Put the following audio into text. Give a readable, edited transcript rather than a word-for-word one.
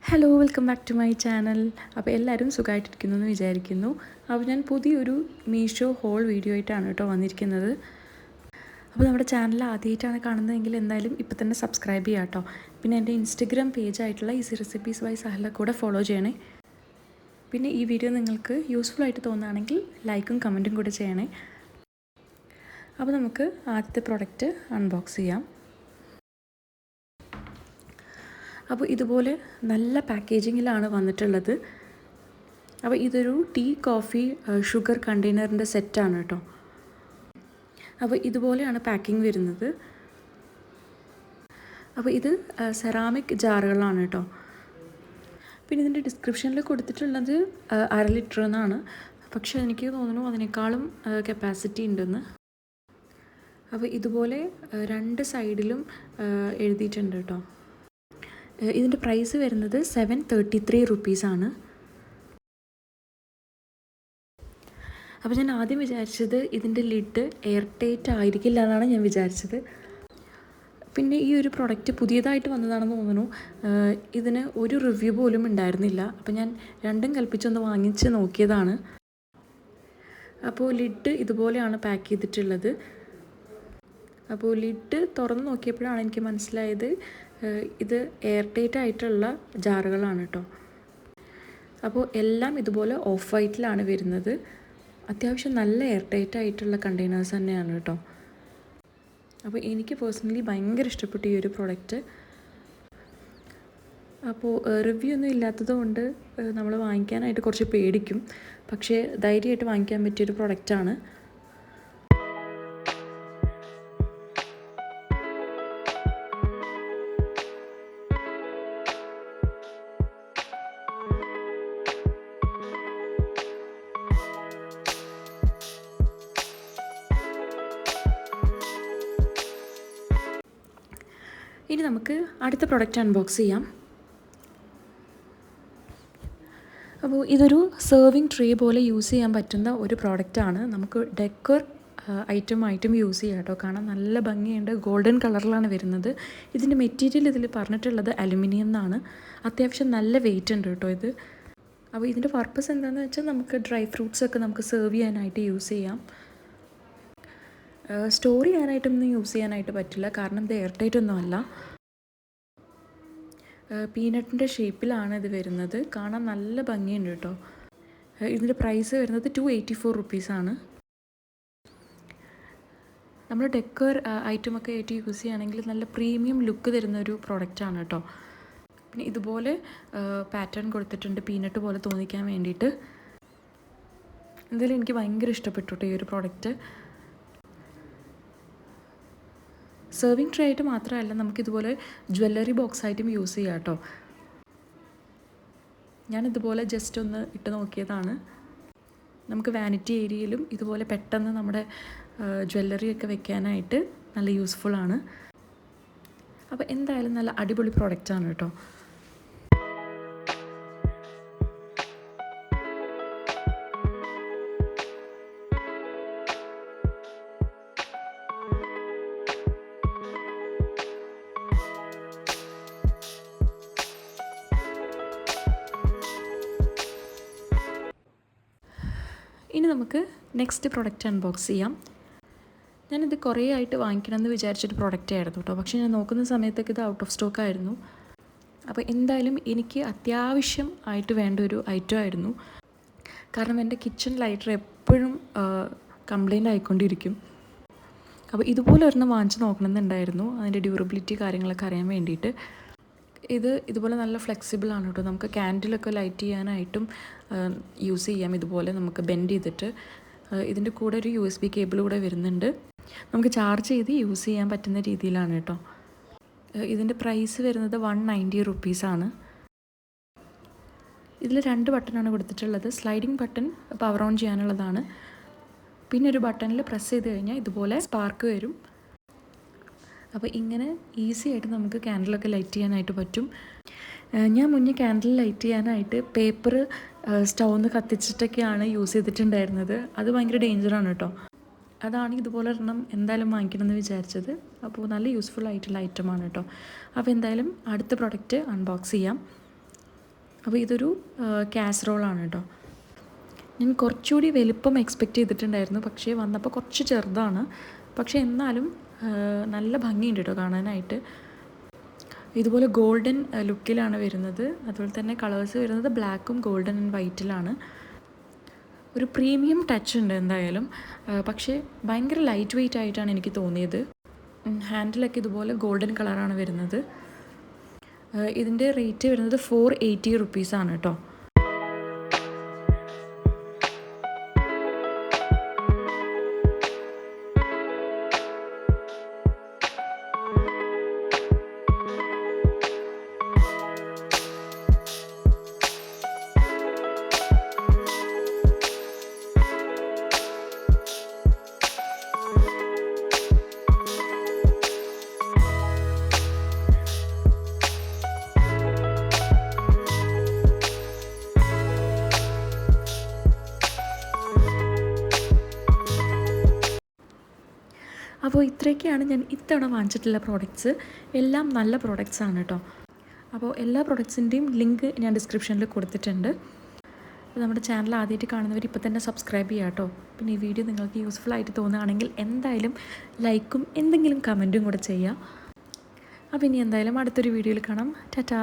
Hello, welcome back to my channel. അപ്പോൾ എല്ലാവരും സുഖമായിട്ടിരിക്കുന്നു എന്ന് വിചാരിക്കുന്നു. അപ്പോൾ ഞാൻ പുതിയൊരു മീഷോ ഹോൾ വീഡിയോ ആയിട്ടാണ് കേട്ടോ വന്നിരിക്കുന്നത്. അപ്പോൾ നമ്മുടെ ചാനൽ ആദ്യമായിട്ടാണ് കാണുന്നതെങ്കിൽ എന്തായാലും ഇപ്പോൾ തന്നെ സബ്സ്ക്രൈബ് ചെയ്യാം കേട്ടോ. പിന്നെ എൻ്റെ Instagram പേജായിട്ടുള്ള easy recipes by Sahala കൂടെ ഫോളോ ചെയ്യണേ. പിന്നെ ഈ വീഡിയോ നിങ്ങൾക്ക് യൂസ്ഫുൾ ആയിട്ട് തോന്നുകയാണെങ്കിൽ ലൈക്കും കമൻറ്റും കൂടെ ചെയ്യണേ. അപ്പോൾ നമുക്ക് ആദ്യത്തെ പ്രോഡക്റ്റ് അൺബോക്സ് ചെയ്യാം. അപ്പോൾ ഇതുപോലെ നല്ല പാക്കേജിങ്ങിലാണ് വന്നിട്ടുള്ളത്. അപ്പോൾ ഇതൊരു ടീ, കോഫി, ഷുഗർ കണ്ടെയ്നറിൻ്റെ സെറ്റാണ് കേട്ടോ. അപ്പോൾ ഇതുപോലെയാണ് പാക്കിംഗ് വരുന്നത്. അപ്പോൾ ഇത് സെറാമിക് ജാറുകളാണ് കേട്ടോ. പിന്നെ ഇതിൻ്റെ ഡിസ്ക്രിപ്ഷനിൽ കൊടുത്തിട്ടുള്ളത് 1/2 ലിറ്റർ എന്നാണ്. പക്ഷേ എനിക്ക് തോന്നുന്നു അതിനേക്കാളും കപ്പാസിറ്റി ഉണ്ടെന്ന്. അപ്പോൾ ഇതുപോലെ 2 സൈഡിലും എഴുതിയിട്ടുണ്ട് കേട്ടോ. ഇതിൻ്റെ പ്രൈസ് വരുന്നത് 733 റുപ്പീസാണ്. അപ്പോൾ ഞാൻ ആദ്യം വിചാരിച്ചത് ഇതിൻ്റെ ലിഡ് എയർ ടൈറ്റ് ആയിരിക്കില്ല എന്നാണ് ഞാൻ വിചാരിച്ചത്. പിന്നെ ഈ ഒരു പ്രൊഡക്റ്റ് പുതിയതായിട്ട് വന്നതാണെന്ന് തോന്നുന്നു. ഇതിന് ഒരു റിവ്യൂ പോലും ഉണ്ടായിരുന്നില്ല. അപ്പോൾ ഞാൻ രണ്ടും കൽപ്പിച്ചൊന്ന് വാങ്ങിച്ച് നോക്കിയതാണ്. അപ്പോൾ ലിഡ് ഇതുപോലെയാണ് പാക്ക് ചെയ്തിട്ടുള്ളത്. അപ്പോൾ ലിഡ് തുറന്ന് നോക്കിയപ്പോഴാണ് എനിക്ക് മനസ്സിലായത് ഇത് എയർ ടൈറ്റ് ആയിട്ടുള്ള ജാറുകളാണ് കേട്ടോ. അപ്പോൾ എല്ലാം ഇതുപോലെ ഓഫ് വൈറ്റിലാണ് വരുന്നത്. അത്യാവശ്യം നല്ല എയർ ടൈറ്റ് ആയിട്ടുള്ള കണ്ടെയ്നേഴ്സ് തന്നെയാണ് കേട്ടോ. അപ്പോൾ എനിക്ക് പേഴ്സണലി ഭയങ്കര ഇഷ്ടപ്പെട്ടു ഈ ഒരു പ്രോഡക്റ്റ്. അപ്പോൾ റിവ്യൂ ഒന്നും ഇല്ലാത്തത് കൊണ്ട് നമ്മൾ വാങ്ങിക്കാനായിട്ട് കുറച്ച് പേടിക്കും. പക്ഷേ ധൈര്യമായിട്ട് വാങ്ങിക്കാൻ പറ്റിയൊരു പ്രോഡക്റ്റാണ്. ഇനി നമുക്ക് അടുത്ത പ്രൊഡക്റ്റ് അൺബോക്സ് ചെയ്യാം. അപ്പോൾ ഇതൊരു സെർവിങ് ട്രേ പോലെ യൂസ് ചെയ്യാൻ പറ്റുന്ന ഒരു പ്രോഡക്റ്റാണ്. നമുക്ക് ഡെക്കർ ഐറ്റമായിട്ടും യൂസ് ചെയ്യാം കേട്ടോ. കാണാൻ നല്ല ഭംഗിയുണ്ട്. ഗോൾഡൻ കളറിലാണ് വരുന്നത്. ഇതിൻ്റെ മെറ്റീരിയൽ ഇതിൽ പറഞ്ഞിട്ടുള്ളത് അലുമിനിയം എന്നാണ്. അത്യാവശ്യം നല്ല വെയിറ്റ് ഉണ്ട് കേട്ടോ ഇത്. അപ്പോൾ ഇതിൻ്റെ പർപ്പസ് എന്താണെന്ന് വെച്ചാൽ നമുക്ക് ഡ്രൈ ഫ്രൂട്ട്സൊക്കെ നമുക്ക് സെർവ് ചെയ്യാനായിട്ട് യൂസ് ചെയ്യാം. സ്റ്റോർ ചെയ്യാനായിട്ടൊന്നും യൂസ് ചെയ്യാനായിട്ട് പറ്റില്ല, കാരണം ഇത് എയർ ടൈറ്റ് ഒന്നും അല്ല. പീനട്ടിൻ്റെ ഷേപ്പിലാണ് ഇത് വരുന്നത്. കാണാൻ നല്ല ഭംഗിയുണ്ട് കേട്ടോ. ഇതിൻ്റെ പ്രൈസ് വരുന്നത് 284 റുപ്പീസാണ്. നമ്മൾ ഡെക്കർ ഐറ്റമൊക്കെ ആയിട്ട് യൂസ് ചെയ്യുകയാണെങ്കിൽ നല്ല പ്രീമിയം ലുക്ക് തരുന്നൊരു പ്രോഡക്റ്റാണ് കേട്ടോ. പിന്നെ ഇതുപോലെ പാറ്റേൺ കൊടുത്തിട്ടുണ്ട് പീനട്ട് പോലെ തോന്നിക്കാൻ വേണ്ടിയിട്ട്. എന്തായാലും എനിക്ക് ഭയങ്കര ഇഷ്ടപ്പെട്ടു കേട്ടോ ഈ ഒരു പ്രോഡക്റ്റ്. സെർവിങ് ട്രേ ആയിട്ട് മാത്രമല്ല, നമുക്കിതുപോലെ ജ്വല്ലറി ബോക്സ് ആയിട്ടും യൂസ് ചെയ്യാം കേട്ടോ. ഞാനിതുപോലെ ജസ്റ്റ് ഒന്ന് ഇട്ട് നോക്കിയതാണ്. നമുക്ക് വാനിറ്റി ഏരിയയിലും ഇതുപോലെ പെട്ടെന്ന് നമ്മുടെ ജ്വല്ലറിയൊക്കെ വെക്കാനായിട്ട് നല്ല യൂസ്ഫുള്ളാണ്. അപ്പോൾ എന്തായാലും നല്ല അടിപൊളി പ്രോഡക്റ്റാണ് കേട്ടോ. ഇനി നമുക്ക് നെക്സ്റ്റ് പ്രൊഡക്റ്റ് അൺബോക്സ് ചെയ്യാം. ഞാനിത് കുറേ ആയിട്ട് വാങ്ങിക്കണമെന്ന് വിചാരിച്ചൊരു പ്രൊഡക്റ്റ് ആയിരുന്നു കേട്ടോ. പക്ഷേ ഞാൻ നോക്കുന്ന സമയത്തൊക്കെ ഇത് ഔട്ട് ഓഫ് സ്റ്റോക്ക് ആയിരുന്നു. അപ്പോൾ എന്തായാലും എനിക്ക് അത്യാവശ്യം ആയിട്ട് വേണ്ട ഒരു ഐറ്റം ആയിരുന്നു. കാരണം എൻ്റെ കിച്ചൺ ലൈറ്റർ എപ്പോഴും കംപ്ലൈൻ്റ് ആയിക്കൊണ്ടിരിക്കും. അപ്പോൾ ഇതുപോലെ ഒരെണ്ണം വാങ്ങിച്ച് നോക്കണമെന്നുണ്ടായിരുന്നു, അതിൻ്റെ ഡ്യൂറബിലിറ്റി കാര്യങ്ങളൊക്കെ അറിയാൻ വേണ്ടിയിട്ട്. ഇത് ഇതുപോലെ നല്ല ഫ്ലെക്സിബിളാണ് കേട്ടോ. നമുക്ക് ക്യാൻഡിലൊക്കെ ലൈറ്റ് ചെയ്യാനായിട്ടും യൂസ് ചെയ്യാം. ഇതുപോലെ നമുക്ക് ബെൻഡ് ചെയ്തിട്ട് ഇതിൻ്റെ കൂടെ ഒരു USB കേബിൾ കൂടെ വരുന്നുണ്ട്. നമുക്ക് ചാർജ് ചെയ്ത് യൂസ് ചെയ്യാൻ പറ്റുന്ന രീതിയിലാണ് കേട്ടോ. ഇതിൻ്റെ പ്രൈസ് വരുന്നത് 190 റുപ്പീസാണ്. ഇതിൽ 2 ബട്ടണാണ് കൊടുത്തിട്ടുള്ളത്. സ്ലൈഡിങ് ബട്ടൺ പവർ ഓൺ ചെയ്യാനുള്ളതാണ്. പിന്നെ ഒരു ബട്ടണിൽ പ്രസ് ചെയ്ത് കഴിഞ്ഞാൽ ഇതുപോലെ സ്പാർക്ക് വരും. അപ്പോൾ ഇങ്ങനെ ഈസി ആയിട്ട് നമുക്ക് ക്യാൻഡിലൊക്കെ ലൈറ്റ് ചെയ്യാനായിട്ട് പറ്റും. ഞാൻ മുന്നേ ക്യാൻഡിൽ ലൈറ്റ് ചെയ്യാനായിട്ട് പേപ്പർ സ്റ്റൗന്ന് കത്തിച്ചിട്ടൊക്കെയാണ് യൂസ് ചെയ്തിട്ടുണ്ടായിരുന്നത്. അത് ഭയങ്കര ഡേഞ്ചറാണ് കേട്ടോ. അതാണ് ഇതുപോലെ ഒരെണ്ണം എന്തായാലും വാങ്ങിക്കണമെന്ന് വിചാരിച്ചത്. അപ്പോൾ നല്ല യൂസ്ഫുൾ ആയിട്ടുള്ള ഐറ്റമാണ് കേട്ടോ. അപ്പോൾ എന്തായാലും അടുത്ത പ്രൊഡക്റ്റ് അൺബോക്സ് ചെയ്യാം. അപ്പോൾ ഇതൊരു കാസറോളാണ് കേട്ടോ. ഞാൻ കുറച്ചുകൂടി വലുപ്പം എക്സ്പെക്റ്റ് ചെയ്തിട്ടുണ്ടായിരുന്നു, പക്ഷേ വന്നപ്പോൾ കുറച്ച് ചെറുതാണ്. പക്ഷേ എന്നാലും നല്ല ഭംഗിയുണ്ട് കേട്ടോ കാണാനായിട്ട്. ഇതുപോലെ ഗോൾഡൻ ലുക്കിലാണ് വരുന്നത്. അതുപോലെ തന്നെ കളേഴ്സ് വരുന്നത് ബ്ലാക്കും ഗോൾഡൻ ആൻഡ് വൈറ്റിലാണ്. ഒരു പ്രീമിയം ടച്ച് ഉണ്ട് എന്തായാലും. പക്ഷേ ഭയങ്കര ലൈറ്റ് വെയ്റ്റ് ആയിട്ടാണ് എനിക്ക് തോന്നിയത്. ഹാൻഡിലൊക്കെ ഇതുപോലെ ഗോൾഡൻ കളറാണ് വരുന്നത്. ഇതിൻ്റെ റേറ്റ് വരുന്നത് 480 റുപ്പീസാണ് കേട്ടോ. അപ്പോൾ ഇത്രയൊക്കെയാണ് ഞാൻ ഇത്തവണ വാങ്ങിച്ചിട്ടുള്ള പ്രോഡക്റ്റ്സ്. എല്ലാം നല്ല പ്രോഡക്റ്റ്സ് ആണ് കേട്ടോ. അപ്പോൾ എല്ലാ പ്രോഡക്റ്റ്സിൻ്റെയും ലിങ്ക് ഞാൻ ഡിസ്ക്രിപ്ഷനിൽ കൊടുത്തിട്ടുണ്ട്. നമ്മുടെ ചാനൽ ആദ്യമായിട്ട് കാണുന്നവർ ഇപ്പോൾ തന്നെ സബ്സ്ക്രൈബ് ചെയ്യുക കേട്ടോ. പിന്നെ ഈ വീഡിയോ നിങ്ങൾക്ക് യൂസ്ഫുൾ ആയിട്ട് തോന്നുകയാണെങ്കിൽ എന്തായാലും ലൈക്കും എന്തെങ്കിലും കമൻറ്റും കൂടെ ചെയ്യുക. അപ്പോൾ ഇനി എന്തായാലും അടുത്തൊരു വീഡിയോയിൽ കാണാം. ടാറ്റാ.